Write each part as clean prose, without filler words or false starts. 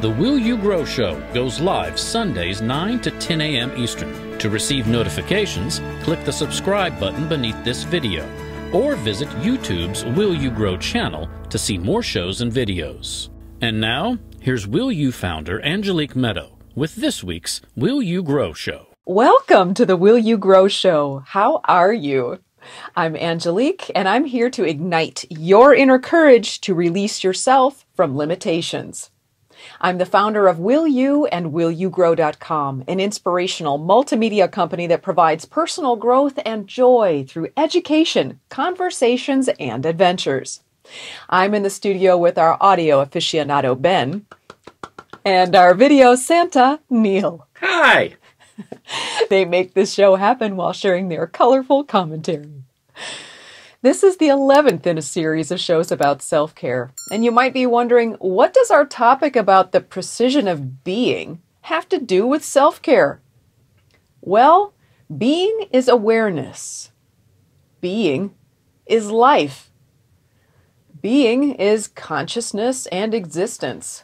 The Will You Grow Show goes live Sundays 9 to 10 a.m. Eastern. To receive notifications, click the subscribe button beneath this video, or visit YouTube's Will You Grow channel to see more shows and videos. And now, here's Will You founder Angelique Medow with this week's Will You Grow Show. Welcome to the Will You Grow Show. How are you? I'm Angelique, and I'm here to ignite your inner courage to release yourself from limitations. I'm the founder of Will You and WillYouGrow.com, an inspirational multimedia company that provides personal growth and joy through education, conversations, and adventures. I'm in the studio with our audio aficionado, Ben, and our video Santa, Neil. Hi! They make this show happen while sharing their colorful commentary. This is the 11th in a series of shows about self-care. And you might be wondering, what does our topic about the precision of being have to do with self-care? Well, being is awareness. Being is life. Being is consciousness and existence.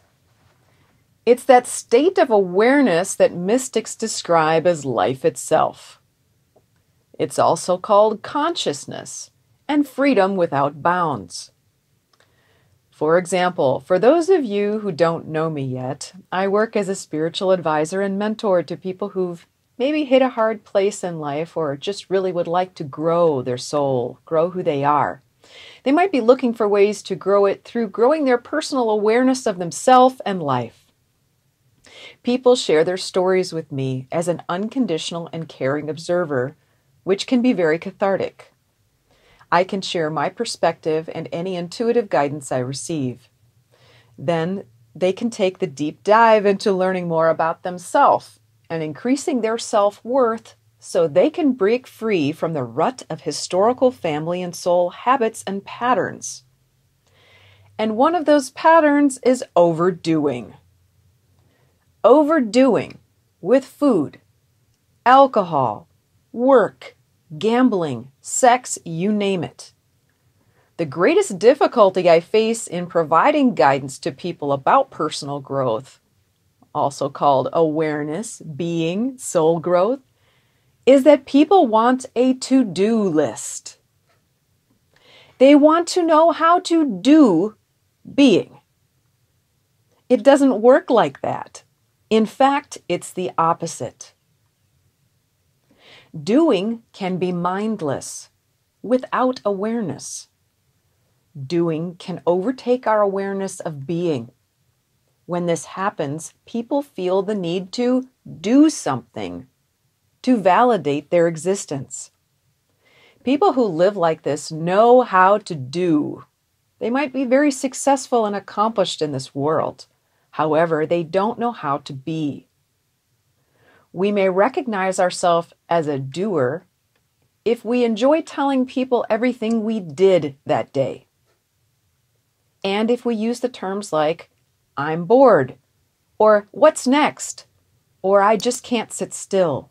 It's that state of awareness that mystics describe as life itself. It's also called consciousness and freedom without bounds. For example, for those of you who don't know me yet, I work as a spiritual advisor and mentor to people who've maybe hit a hard place in life or just really would like to grow their soul, grow who they are. They might be looking for ways to grow it through growing their personal awareness of themselves and life. People share their stories with me as an unconditional and caring observer, which can be very cathartic. I can share my perspective and any intuitive guidance I receive. Then they can take the deep dive into learning more about themselves and increasing their self-worth so they can break free from the rut of historical family and soul habits and patterns. And one of those patterns is overdoing. Overdoing with food, alcohol, work, gambling, sex, you name it. The greatest difficulty I face in providing guidance to people about personal growth, also called awareness, being, soul growth, is that people want a to-do list. They want to know how to do being. It doesn't work like that. In fact, it's the opposite. Doing can be mindless, without awareness. Doing can overtake our awareness of being. When this happens, people feel the need to do something, to validate their existence. People who live like this know how to do. They might be very successful and accomplished in this world. However, they don't know how to be. We may recognize ourselves as a doer if we enjoy telling people everything we did that day. And if we use the terms like, I'm bored, or what's next, or I just can't sit still.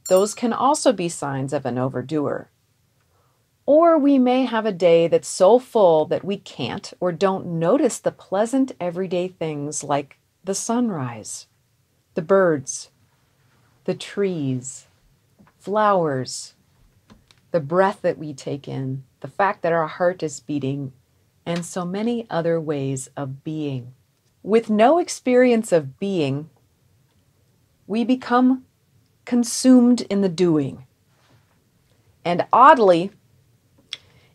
Those can also be signs of an overdoer. Or we may have a day that's so full that we can't or don't notice the pleasant everyday things like the sunrise, the birds, the trees, flowers, the breath that we take in, the fact that our heart is beating, and so many other ways of being. With no experience of being, we become consumed in the doing. And oddly,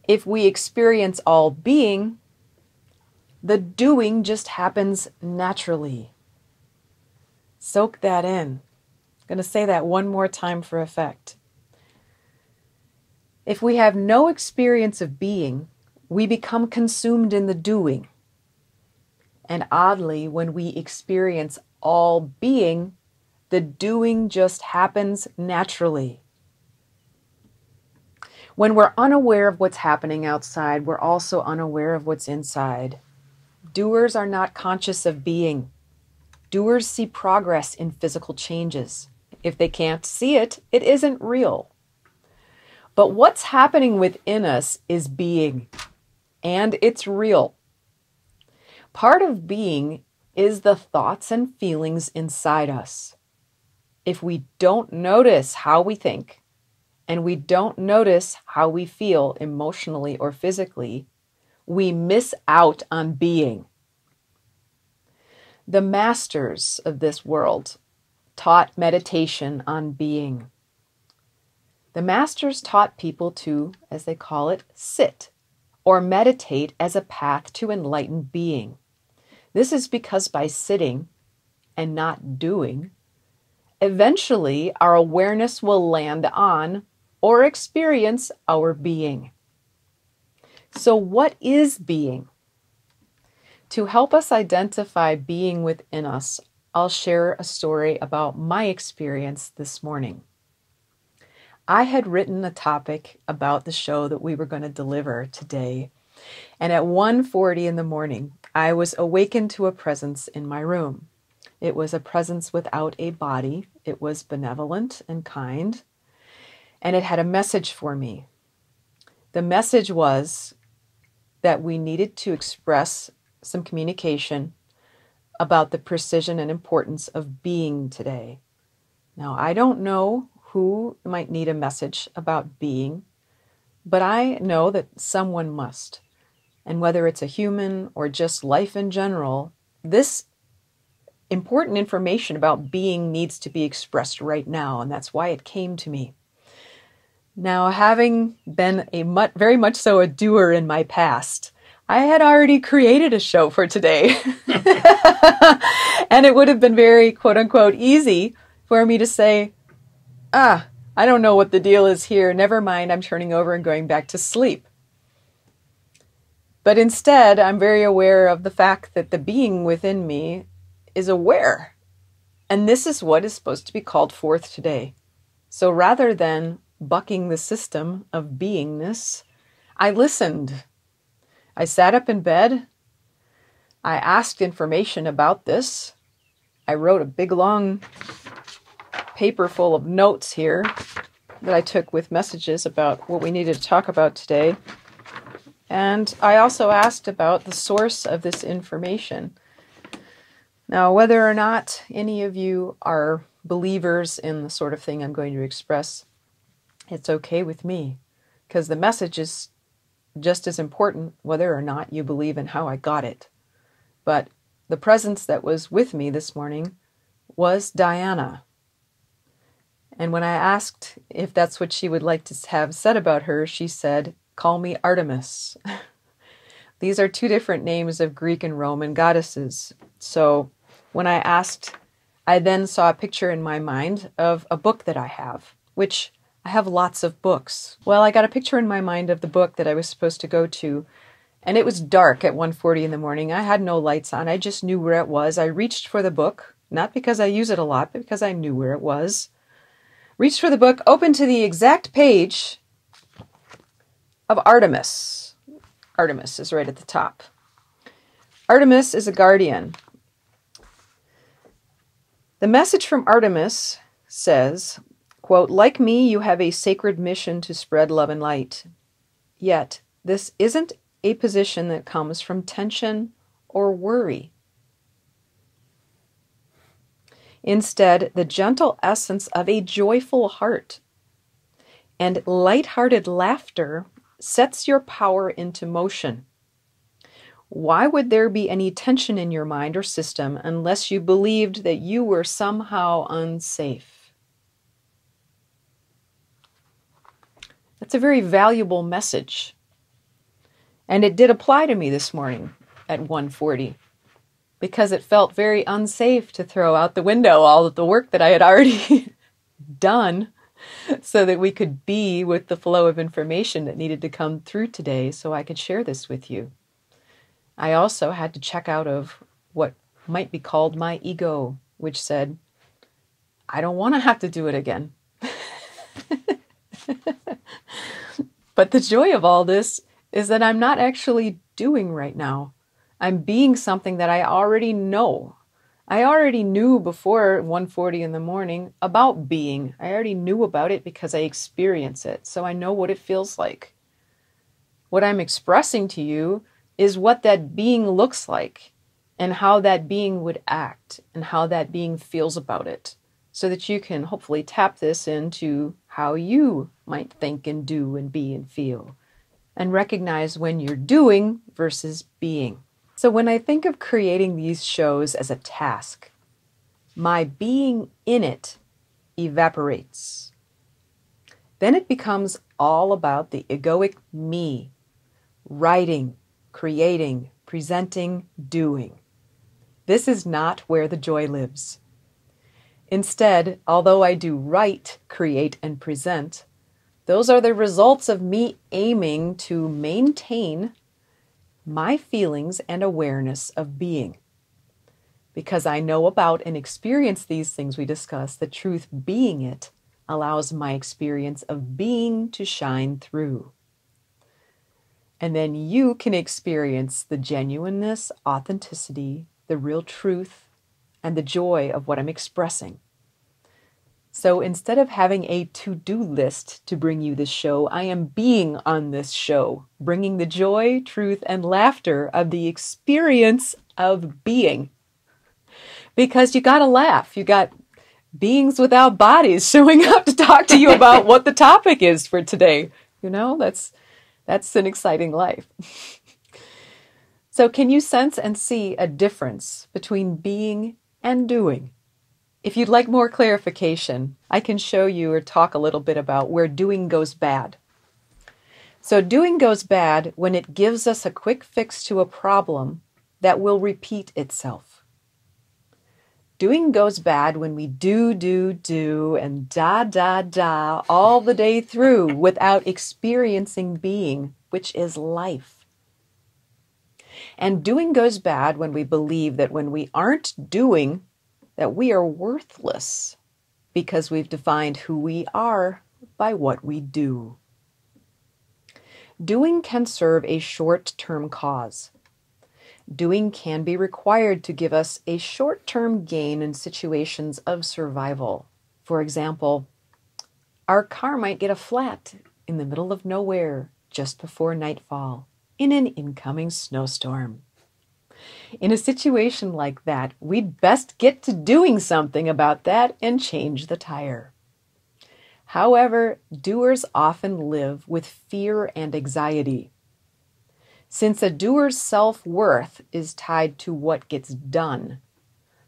if we experience all being, the doing just happens naturally. Soak that in. I'm going to say that one more time for effect. If we have no experience of being, we become consumed in the doing. And oddly, when we experience all being, the doing just happens naturally. When we're unaware of what's happening outside, we're also unaware of what's inside. Doers are not conscious of being. Doers see progress in physical changes. If they can't see it, it isn't real. But what's happening within us is being, and it's real. Part of being is the thoughts and feelings inside us. If we don't notice how we think, and we don't notice how we feel emotionally or physically, we miss out on being. The masters of this world taught meditation on being. The masters taught people to, as they call it, sit or meditate as a path to enlightened being. This is because by sitting and not doing, eventually our awareness will land on or experience our being. So what is being? To help us identify being within us, I'll share a story about my experience this morning. I had written a topic about the show that we were going to deliver today, and at 1:40 in the morning, I was awakened to a presence in my room. It was a presence without a body. It was benevolent and kind, and it had a message for me. The message was that we needed to express some communication about the precision and importance of being today. Now, I don't know who might need a message about being, but I know that someone must. And whether it's a human or just life in general, this important information about being needs to be expressed right now, and that's why it came to me. Now, having been very much so a doer in my past, I had already created a show for today. And it would have been very, quote unquote, easy for me to say, I don't know what the deal is here. Never mind, I'm turning over and going back to sleep. But instead, I'm very aware of the fact that the being within me is aware. And this is what is supposed to be called forth today. So rather than bucking the system of beingness, I listened. I sat up in bed. I asked information about this. I wrote a big long paper full of notes here that I took with messages about what we needed to talk about today. And I also asked about the source of this information. Now, whether or not any of you are believers in the sort of thing I'm going to express, it's okay with me, because the message is just as important whether or not you believe in how I got it. But the presence that was with me this morning was Diana. And when I asked if that's what she would like to have said about her, she said, "Call me Artemis." These are two different names of Greek and Roman goddesses. So when I asked, I then saw a picture in my mind of a book that I have, which I have lots of books. Well, I got a picture in my mind of the book that I was supposed to go to, and it was dark at 1:40 in the morning. I had no lights on. I just knew where it was. I reached for the book, not because I use it a lot, but because I knew where it was. Reached for the book, opened to the exact page of Artemis. Artemis is right at the top. Artemis is a guardian. The message from Artemis says, quote, "Like me, you have a sacred mission to spread love and light. Yet, this isn't a position that comes from tension or worry. Instead, the gentle essence of a joyful heart and light-hearted laughter sets your power into motion. Why would there be any tension in your mind or system unless you believed that you were somehow unsafe?" That's a very valuable message. And it did apply to me this morning at 1:40, because it felt very unsafe to throw out the window all of the work that I had already done so that we could be with the flow of information that needed to come through today so I could share this with you. I also had to check out of what might be called my ego, which said, I don't want to have to do it again. But the joy of all this is that I'm not actually doing right now. I'm being something that I already know. I already knew before 1:40 in the morning about being. I already knew about it because I experience it. So I know what it feels like. What I'm expressing to you is what that being looks like. and how that being would act and how that being feels about it, so that you can hopefully tap this into how you might think and do and be and feel, and recognize when you're doing versus being. So when I think of creating these shows as a task, my being in it evaporates. Then it becomes all about the egoic me, writing, creating, presenting, doing. This is not where the joy lives. Instead, although I do write, create, and present, those are the results of me aiming to maintain my feelings and awareness of being. Because I know about and experience these things we discuss, the truth being it allows my experience of being to shine through. And then you can experience the genuineness, authenticity, the real truth, and the joy of what I'm expressing. So instead of having a to-do list to bring you this show, I am being on this show, bringing the joy, truth, and laughter of the experience of being. Because you got to laugh. You got beings without bodies showing up to talk to you about what the topic is for today. You know, that's an exciting life. So can you sense and see a difference between being and doing? If you'd like more clarification, I can show you or talk a little bit about where doing goes bad. So doing goes bad when it gives us a quick fix to a problem that will repeat itself. Doing goes bad when we do, and da, all the day through without experiencing being, which is life. And doing goes bad when we believe that when we aren't doing, that we are worthless because we've defined who we are by what we do. Doing can serve a short-term cause. Doing can be required to give us a short-term gain in situations of survival. For example, our car might get a flat in the middle of nowhere just before nightfall in an incoming snowstorm. In a situation like that, we'd best get to doing something about that and change the tire. However, doers often live with fear and anxiety. Since a doer's self-worth is tied to what gets done,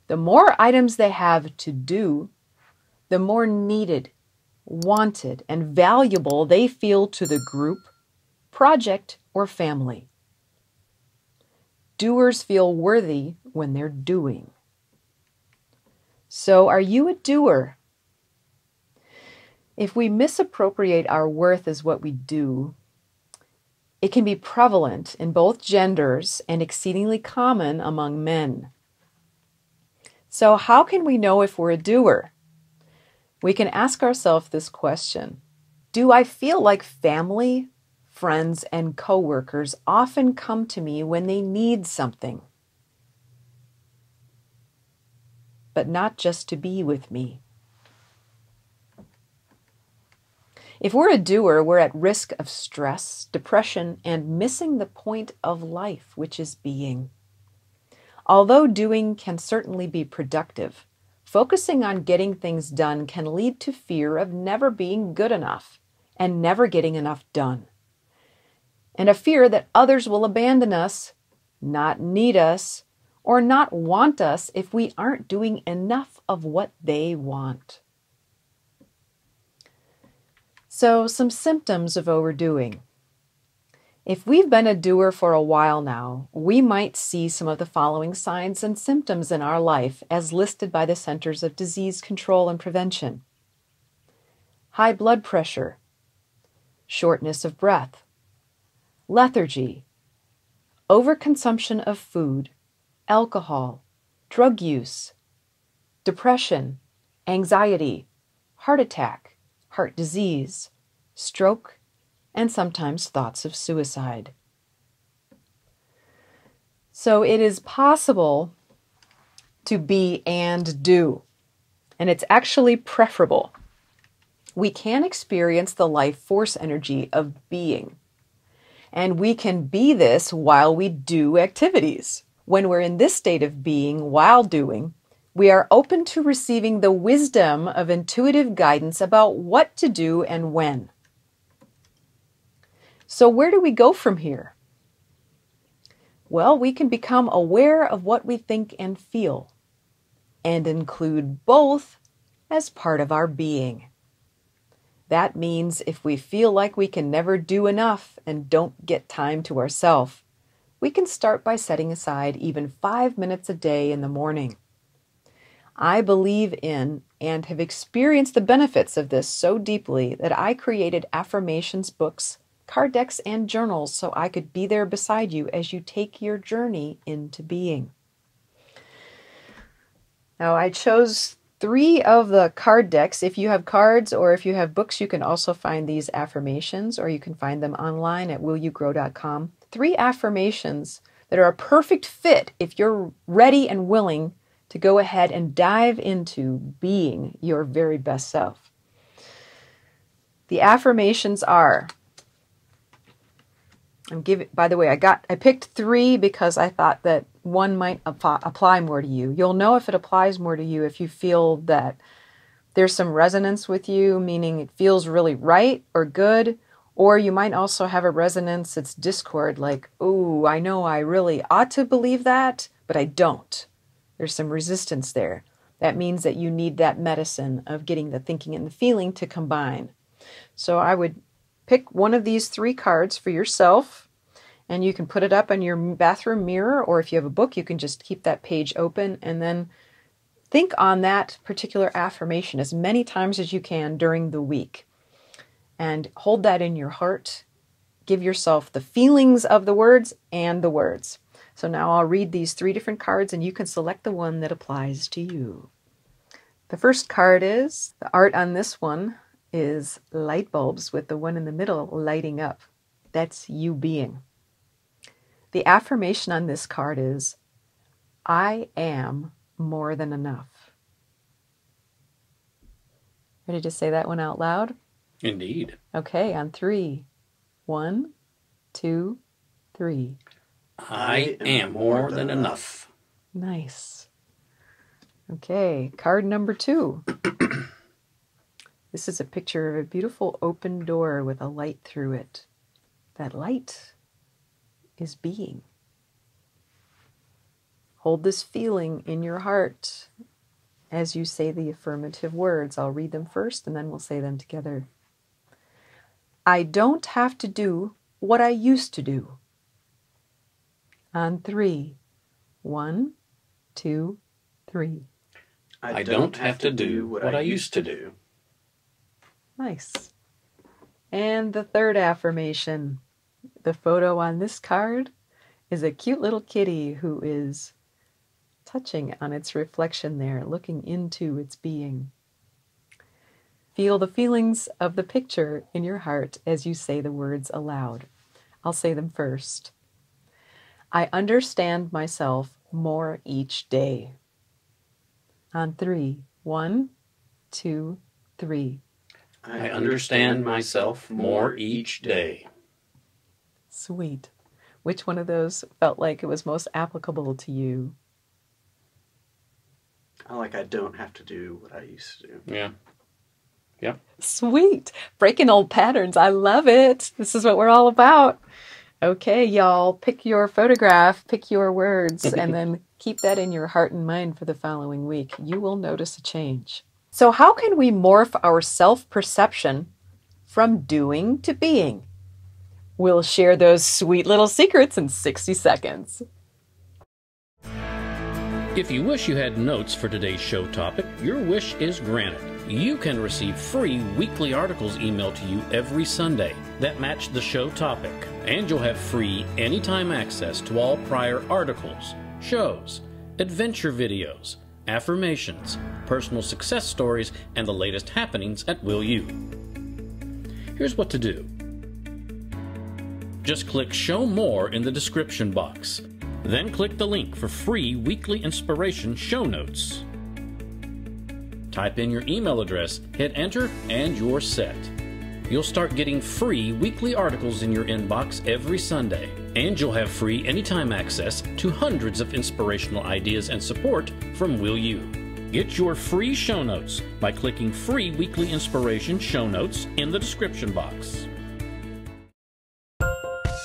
the more items they have to do, the more needed, wanted, and valuable they feel to the group, project, or family. Doers feel worthy when they're doing. So are you a doer? If we misappropriate our worth as what we do, it can be prevalent in both genders and exceedingly common among men. So how can we know if we're a doer? We can ask ourselves this question: do I feel like family, friends, and coworkers often come to me when they need something, but not just to be with me? If we're a doer, we're at risk of stress, depression, and missing the point of life, which is being. Although doing can certainly be productive, focusing on getting things done can lead to fear of never being good enough and never getting enough done. And a fear that others will abandon us, not need us, or not want us if we aren't doing enough of what they want. So, some symptoms of overdoing. If we've been a doer for a while now, we might see some of the following signs and symptoms in our life as listed by the Centers of Disease Control and Prevention. High blood pressure, shortness of breath, lethargy, overconsumption of food, alcohol, drug use, depression, anxiety, heart attack, heart disease, stroke, and sometimes thoughts of suicide. So it is possible to be and do, and it's actually preferable. We can experience the life force energy of being, and we can be this while we do activities. When we're in this state of being while doing, we are open to receiving the wisdom of intuitive guidance about what to do and when. So where do we go from here? Well, we can become aware of what we think and feel, and include both as part of our being. That means if we feel like we can never do enough and don't get time to ourselves, we can start by setting aside even 5 minutes a day in the morning. I believe in and have experienced the benefits of this so deeply that I created affirmations books, card decks, and journals so I could be there beside you as you take your journey into being. Now, I chose 3 of the card decks. If you have cards or if you have books, you can also find these affirmations, or you can find them online at willyougrow.com. 3 affirmations that are a perfect fit if you're ready and willing to go ahead and dive into being your very best self. The affirmations are, by the way, I picked 3 because I thought that one might apply more to you. You'll know if it applies more to you if you feel that there's some resonance with you, meaning it feels really right or good, or you might also have a resonance that's discord, like, oh, I know I really ought to believe that, but I don't. There's some resistance there. That means that you need that medicine of getting the thinking and the feeling to combine. So I would pick one of these 3 cards for yourself, and you can put it up on your bathroom mirror, or if you have a book, you can just keep that page open and then think on that particular affirmation as many times as you can during the week. And hold that in your heart. Give yourself the feelings of the words and the words. So now I'll read these 3 different cards and you can select the one that applies to you. The first card is, the art on this one is light bulbs with the one in the middle lighting up. That's you being. The affirmation on this card is, I am more than enough. Ready to say that one out loud? Indeed. Okay, on 3. 1, 2, 3. I am more than enough. Nice. Okay, card number 2. This is a picture of a beautiful open door with a light through it. That light is being. Hold this feeling in your heart as you say the affirmative words. I'll read them first and then we'll say them together. I don't have to do what I used to do. On 3. 1, 2, 3. I don't have to do what I used to do. Nice. And the third affirmation. The photo on this card is a cute little kitty who is touching on its reflection there, looking into its being. Feel the feelings of the picture in your heart as you say the words aloud. I'll say them first. I understand myself more each day. On 3. 1, 2, 3. I understand myself more each day. Sweet. Which one of those felt like it was most applicable to you? I don't have to do what I used to do. Yeah. Yep. Sweet. Breaking old patterns. I love it. This is what we're all about. Okay, y'all, pick your photograph, pick your words, and then keep that in your heart and mind for the following week. You will notice a change. So how can we morph our self-perception from doing to being? We'll share those sweet little secrets in 60 seconds. If you wish you had notes for today's show topic, your wish is granted. You can receive free weekly articles emailed to you every Sunday that match the show topic. And you'll have free anytime access to all prior articles, shows, adventure videos, affirmations, personal success stories, and the latest happenings at Will You. Here's what to do. Just click Show More in the description box. Then click the link for free weekly inspiration show notes. Type in your email address, hit enter, and you're set. You'll start getting free weekly articles in your inbox every Sunday. And you'll have free anytime access to hundreds of inspirational ideas and support from Will You. Get your free show notes by clicking free weekly inspiration show notes in the description box.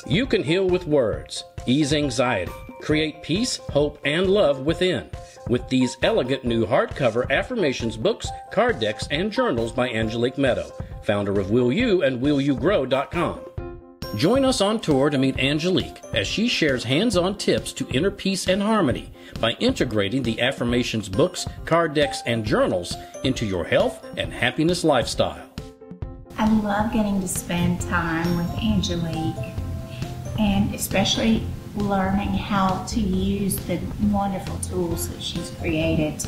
You can heal with words, ease anxiety, create peace, hope, and love within with these elegant new hardcover affirmations books, card decks, and journals by Angelique Medow, founder of Will You and WillYouGrow.com. Join us on tour to meet Angelique as she shares hands-on tips to inner peace and harmony by integrating the affirmations books, card decks, and journals into your health and happiness lifestyle. I love getting to spend time with Angelique, and especially learning how to use the wonderful tools that she's created.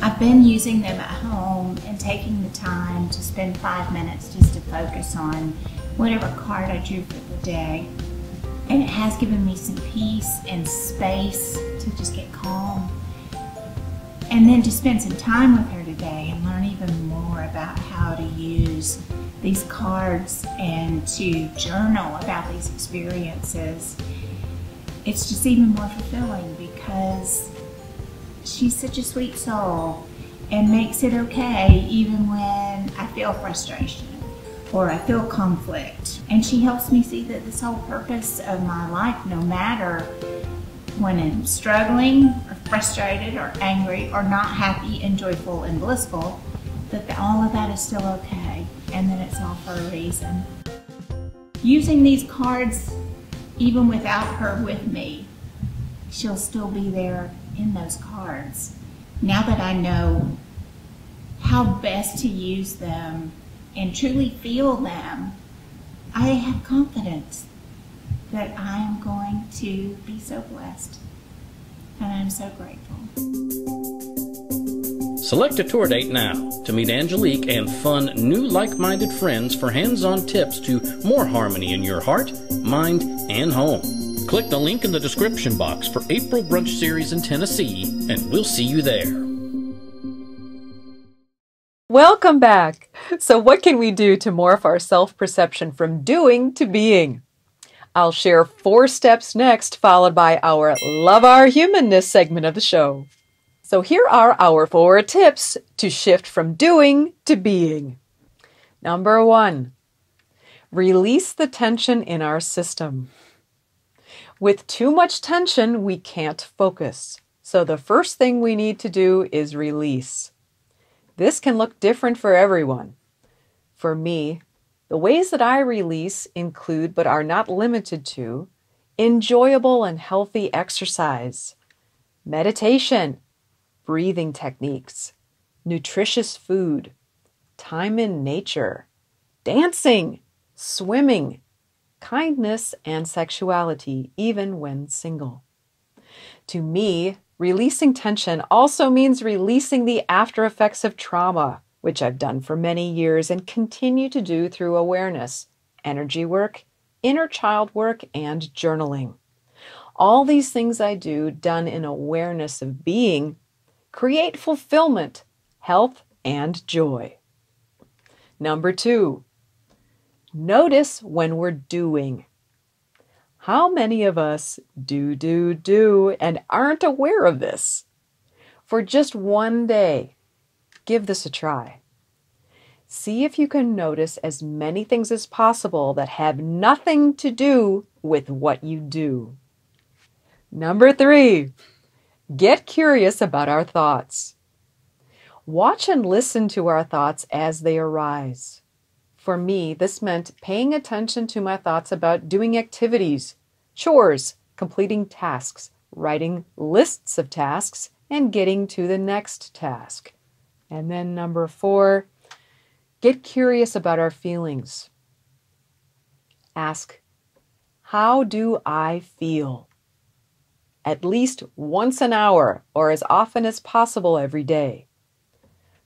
I've been using them at home and taking the time to spend 5 minutes just to focus on whatever card I drew for the day. And it has given me some peace and space to just get calm. And then to spend some time with her today and learn even more about how to use these cards and to journal about these experiences. It's just even more fulfilling because she's such a sweet soul and makes it okay even when I feel frustration or I feel conflict. And she helps me see that this whole purpose of my life, no matter when I'm struggling or frustrated or angry or not happy and joyful and blissful, that all of that is still okay and that it's all for a reason. Using these cards, even without her with me, she'll still be there in those cards. Now that I know how best to use them and truly feel them, I have confidence that I am going to be so blessed, and I'm so grateful. Select a tour date now to meet Angelique and fun new like-minded friends for hands-on tips to more harmony in your heart, mind, and home. Click the link in the description box for April Brunch Series in Tennessee, and we'll see you there. Welcome back. So what can we do to morph our self-perception from doing to being? I'll share 4 steps next, followed by our Love Our Humanness segment of the show. So here are our 4 tips to shift from doing to being. Number 1, release the tension in our system. With too much tension, we can't focus. So the first thing we need to do is release. This can look different for everyone. For me, the ways that I release include, but are not limited to, enjoyable and healthy exercise, meditation, breathing techniques, nutritious food, time in nature, dancing, swimming, kindness, and sexuality, even when single. To me, releasing tension also means releasing the after effects of trauma, which I've done for many years and continue to do through awareness, energy work, inner child work, and journaling. All these things I do, done in awareness of being, create fulfillment, health, and joy. Number 2, notice when we're doing. How many of us do and aren't aware of this? For just one day, give this a try. See if you can notice as many things as possible that have nothing to do with what you do. Number 3, get curious about our thoughts. Watch and listen to our thoughts as they arise. For me, this meant paying attention to my thoughts about doing activities, chores, completing tasks, writing lists of tasks, and getting to the next task. And then number 4, get curious about our feelings. Ask, how do I feel? At least once an hour or as often as possible every day.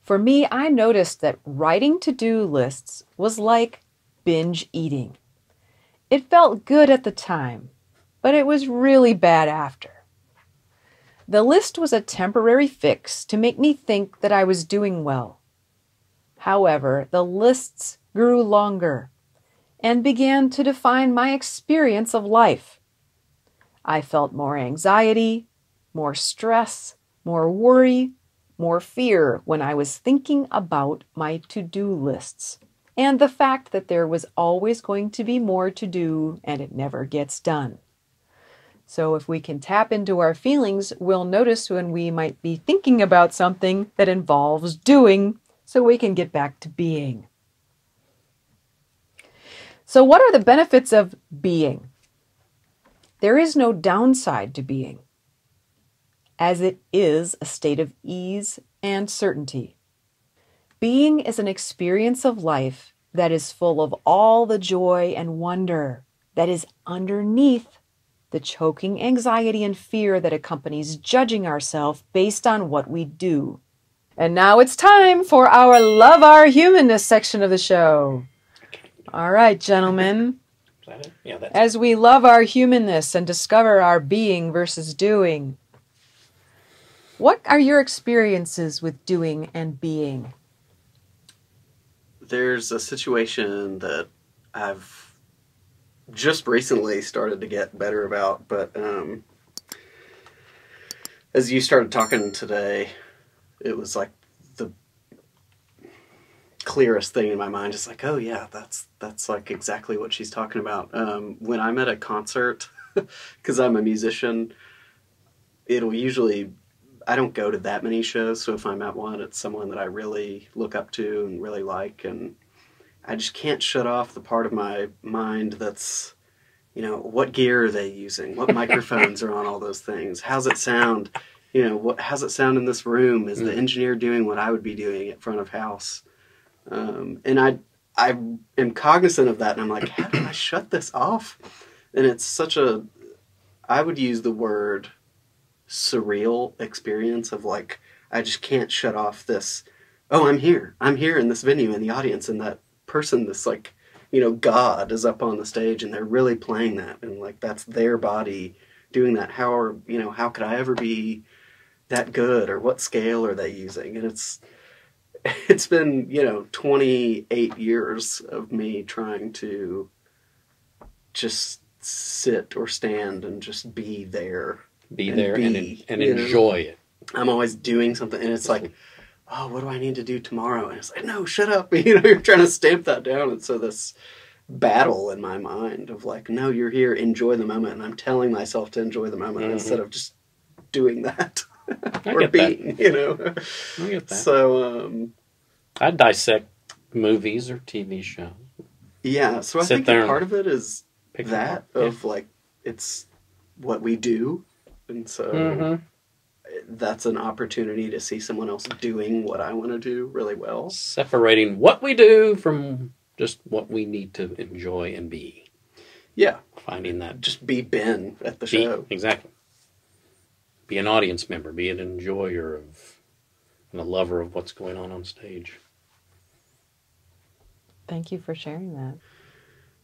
For me, I noticed that writing to-do lists was like binge eating. It felt good at the time, but it was really bad after. The list was a temporary fix to make me think that I was doing well. However, the lists grew longer, and began to define my experience of life. I felt more anxiety, more stress, more worry, more fear when I was thinking about my to-do lists, and the fact that there was always going to be more to do and it never gets done. So if we can tap into our feelings, we'll notice when we might be thinking about something that involves doing, so we can get back to being. So what are the benefits of being? There is no downside to being, as it is a state of ease and certainty. Being is an experience of life that is full of all the joy and wonder that is underneath the choking anxiety and fear that accompanies judging ourselves based on what we do. And now it's time for our Love Our Humanness section of the show. All right, gentlemen. Is that it? Yeah, that's As we love our humanness and discover our being versus doing, what are your experiences with doing and being? There's a situation that I've just recently started to get better about, but as you started talking today, it was like the clearest thing in my mind. It's like, oh yeah, that's like exactly what she's talking about. When I'm at a concert, because I'm a musician, it'll usually, I don't go to that many shows, so if I'm at one, it's someone that I really look up to and really like, and I just can't shut off the part of my mind that's, you know, what gear are they using? What microphones are on all those things? How's it sound? You know, how's it sound in this room? Is the engineer doing what I would be doing at front of house? And I am cognizant of that, and I'm like, how do I shut this off? And it's such a, I would use the word surreal experience of like, I just can't shut off this, oh, I'm here in this venue in the audience, and that person, this like, you know, God is up on the stage and they're really playing that, and like that's their body doing that. How could I ever be that good, or what scale are they using? And it's been, 28 years of me trying to just sit or stand and just be there. And enjoy it. I'm always doing something, and it's like, oh, what do I need to do tomorrow? And it's like, no, shut up. You're trying to stamp that down. And so this battle in my mind of like, no, you're here, enjoy the moment. And I'm telling myself to enjoy the moment instead of just doing that. Or being, I get that. So, I dissect movies or TV shows. Yeah, so I think that part of it is that of like, it's what we do. And so that's an opportunity to see someone else doing what I want to do really well. Separating what we do from just what we need to enjoy and be. Yeah. Finding that. Just be Ben at the show. Exactly. Be an audience member. Be an enjoyer of, and a lover of what's going on stage. Thank you for sharing that.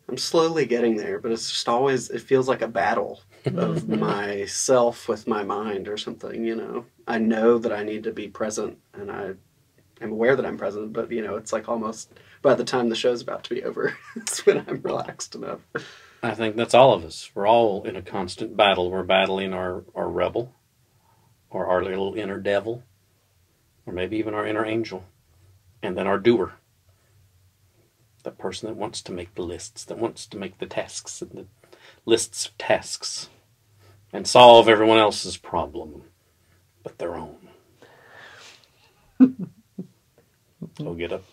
I'm slowly getting there, but it's just always, it feels like a battle of myself with my mind or something, I know that I need to be present, and I am aware that I'm present, but, it's like almost by the time the show's about to be over, it's when I'm relaxed enough. I think that's all of us. We're all in a constant battle. We're battling our rebel, or our little inner devil, or maybe even our inner angel, and then our doer. The person that wants to make the lists, that wants to make the tasks and the lists of tasks and solve everyone else's problem but their own. So get up.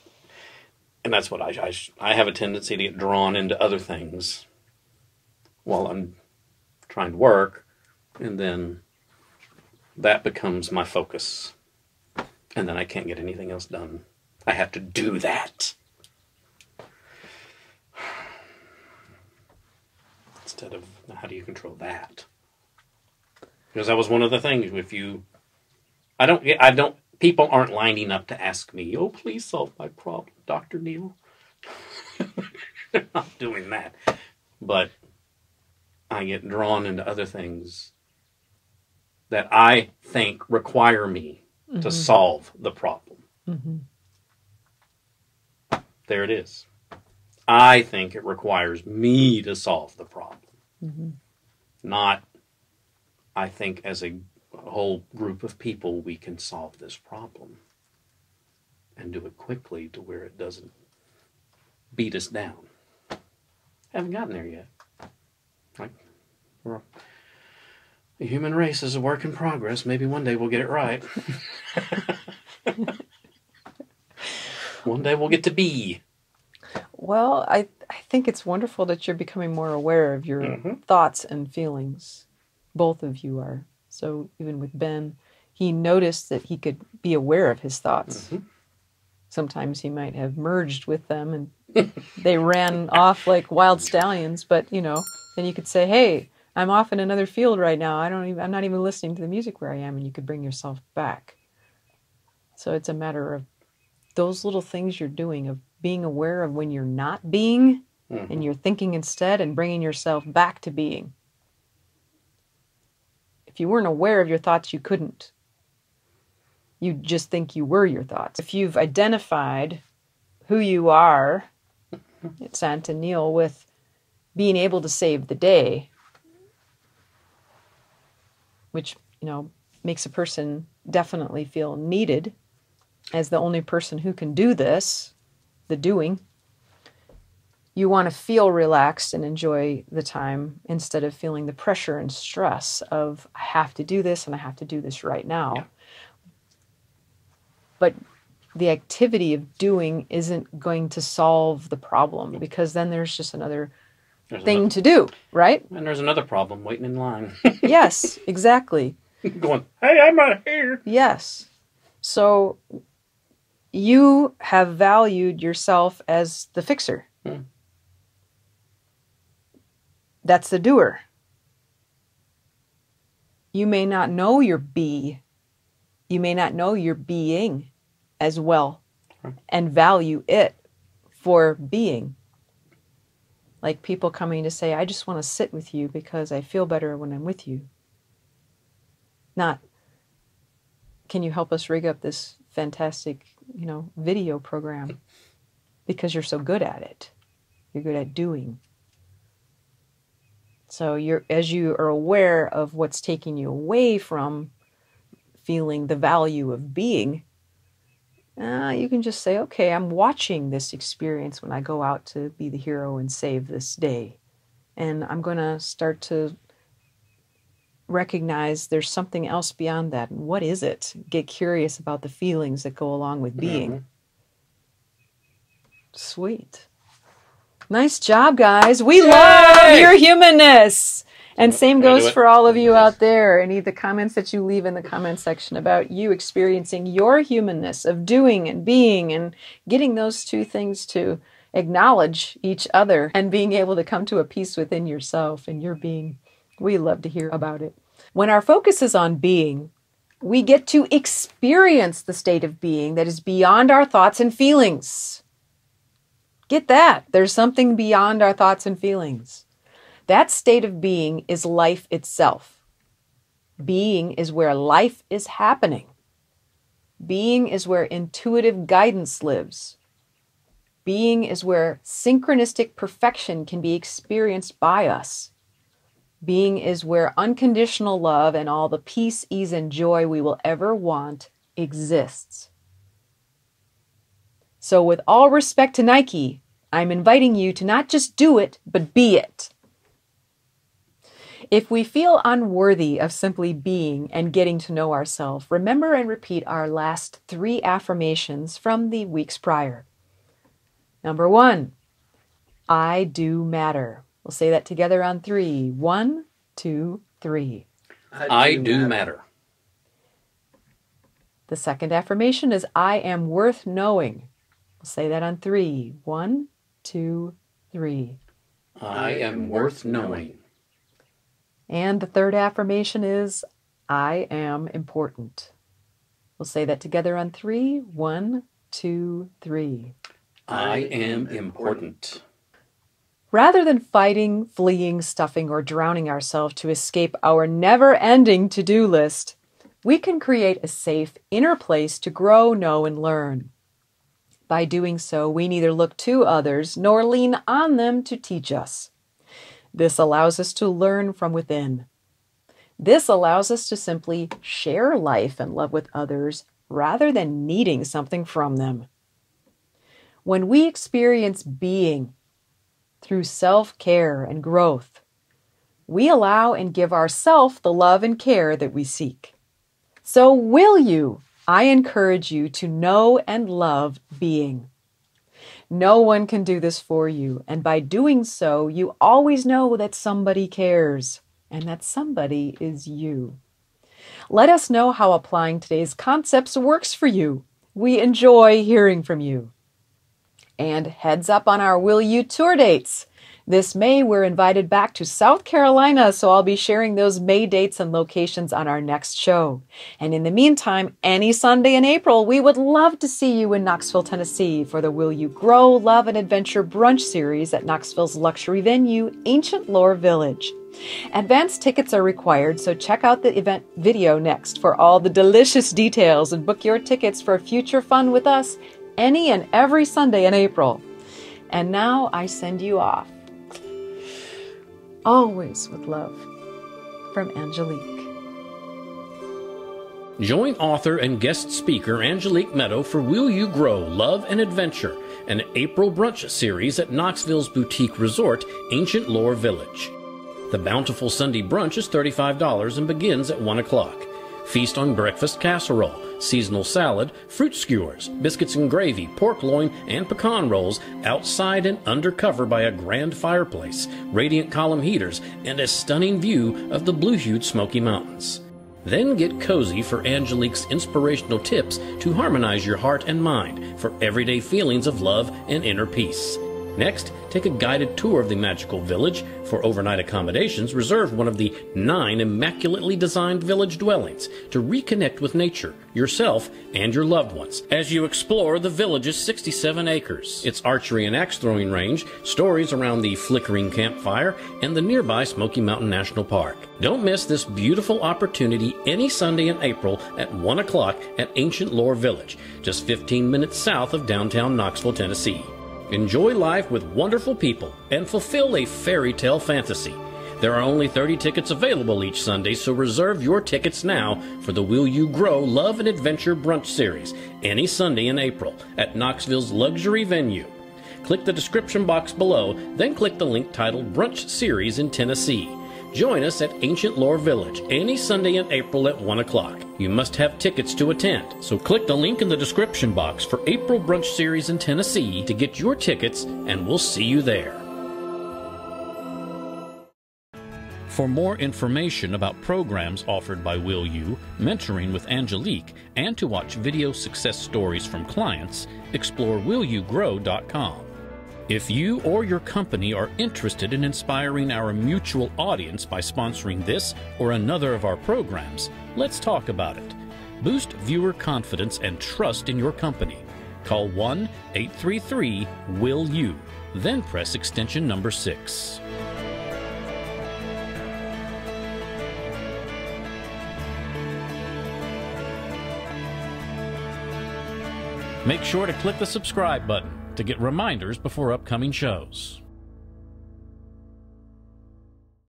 And that's what I have a tendency to get drawn into other things while I'm trying to work, and then that becomes my focus. And then I can't get anything else done. I have to do that. Instead of, how do you control that? Because that was one of the things. People aren't lining up to ask me, oh, please solve my problem, Dr. Neil. They're not doing that. But I get drawn into other things that I think require me to solve the problem. There it is. I think it requires me to solve the problem. Mm-hmm. Not, I think as a whole group of people, we can solve this problem and do it quickly to where it doesn't beat us down. Haven't gotten there yet. Like, the human race is a work in progress. Maybe one day we'll get it right. One day we'll get to be. Well, I think it's wonderful that you're becoming more aware of your thoughts and feelings. Both of you are. So even with Ben, he noticed that he could be aware of his thoughts. Mm-hmm. Sometimes he might have merged with them and they ran off like wild stallions. But, you know, then you could say, hey, I'm off in another field right now. I'm not even listening to the music where I am. And you could bring yourself back. So it's a matter of those little things you're doing, of being aware of when you're not being and you're thinking instead, and bringing yourself back to being. If you weren't aware of your thoughts, you couldn't. You'd just think you were your thoughts. If you've identified who you are at Centennial with being able to save the day, which, you know, makes a person definitely feel needed as the only person who can do this, the doing, you want to feel relaxed and enjoy the time instead of feeling the pressure and stress of, I have to do this and I have to do this right now. Yeah. But the activity of doing isn't going to solve the problem, because then there's just another thing to do, right? And there's another problem waiting in line. Yes, exactly. Going, hey, I'm not here. Yes. So you have valued yourself as the fixer. That's the doer. You may not know your be. You may not know your being as well and value it for being. Like people coming to say, I just want to sit with you because I feel better when I'm with you. Not, can you help us rig up this fantastic, you know, video program? Because you're so good at it. You're good at doing. So as you are aware of what's taking you away from feeling the value of being, you can just say, okay, I'm watching this experience when I go out to be the hero and save this day. And I'm going to start to recognize there's something else beyond that. And what is it? Get curious about the feelings that go along with being. Sweet. Nice job, guys. We love your humanness. And same goes for all of you out there. Any of the comments that you leave in the comment section about you experiencing your humanness of doing and being, and getting those two things to acknowledge each other and being able to come to a peace within yourself and your being. We love to hear about it. When our focus is on being, we get to experience the state of being that is beyond our thoughts and feelings. Get that. There's something beyond our thoughts and feelings. That state of being is life itself. Being is where life is happening. Being is where intuitive guidance lives. Being is where synchronistic perfection can be experienced by us. Being is where unconditional love and all the peace, ease, and joy we will ever want exists. So with all respect to Nike, I'm inviting you to not just do it, but be it. If we feel unworthy of simply being and getting to know ourselves, remember and repeat our last 3 affirmations from the weeks prior. Number 1, I do matter. We'll say that together on 3. 1, 2, 3. I do matter. The second affirmation is I am worth knowing. We'll say that on 3. 1, 2, 3. I am worth knowing. And the third affirmation is I am important. We'll say that together on 3. 1, 2, 3. I am important. Rather than fighting, fleeing, stuffing, or drowning ourselves to escape our never-ending to-do list, we can create a safe inner place to grow, know, and learn. By doing so, we neither look to others nor lean on them to teach us. This allows us to learn from within. This allows us to simply share life and love with others rather than needing something from them. When we experience being through self-care and growth, we allow and give ourselves the love and care that we seek. So will you? I encourage you to know and love being. No one can do this for you, and by doing so, you always know that somebody cares, and that somebody is you. Let us know how applying today's concepts works for you. We enjoy hearing from you. And heads up on our Will You tour dates. This May, we're invited back to South Carolina, so I'll be sharing those May dates and locations on our next show. And in the meantime, any Sunday in April, we would love to see you in Knoxville, Tennessee for the Will You Grow, Love, and Adventure Brunch series at Knoxville's luxury venue, Ancient Lore Village. Advance tickets are required, so check out the event video next for all the delicious details and book your tickets for future fun with us any and every Sunday in April. And now I send you off. Always with love, from Angelique. Join author and guest speaker Angelique Medow for Will You Grow, Love, and Adventure, an April brunch series at Knoxville's boutique resort, Ancient Lore Village. The bountiful Sunday brunch is $35 and begins at 1 o'clock. Feast on breakfast casserole, seasonal salad, fruit skewers, biscuits and gravy, pork loin, and pecan rolls, outside and under cover by a grand fireplace, radiant column heaters, and a stunning view of the blue-hued Smoky Mountains. Then get cozy for Angelique's inspirational tips to harmonize your heart and mind for everyday feelings of love and inner peace. Next, take a guided tour of the magical village. For overnight accommodations, reserve one of the 9 immaculately designed village dwellings to reconnect with nature, yourself, and your loved ones as you explore the village's 67 acres, its archery and axe throwing range, stories around the flickering campfire, and the nearby Smoky Mountain National Park. Don't miss this beautiful opportunity any Sunday in April at 1 o'clock at Ancient Lore Village, just 15 minutes south of downtown Knoxville, Tennessee. Enjoy life with wonderful people and fulfill a fairy tale fantasy. There are only 30 tickets available each Sunday, so reserve your tickets now for the Will You Grow, Love, and Adventure Brunch series any Sunday in April at Knoxville's luxury venue. Click the description box below, then click the link titled Brunch Series in Tennessee. Join us at Ancient Lore Village any Sunday in April at 1 o'clock. You must have tickets to attend, so click the link in the description box for April Brunch Series in Tennessee to get your tickets, and we'll see you there. For more information about programs offered by Will You, mentoring with Angelique, and to watch video success stories from clients, explore willyougrow.com. If you or your company are interested in inspiring our mutual audience by sponsoring this or another of our programs, let's talk about it. Boost viewer confidence and trust in your company. Call 1-833-WILL-YOU, then press extension number 6. Make sure to click the subscribe button to get reminders before upcoming shows.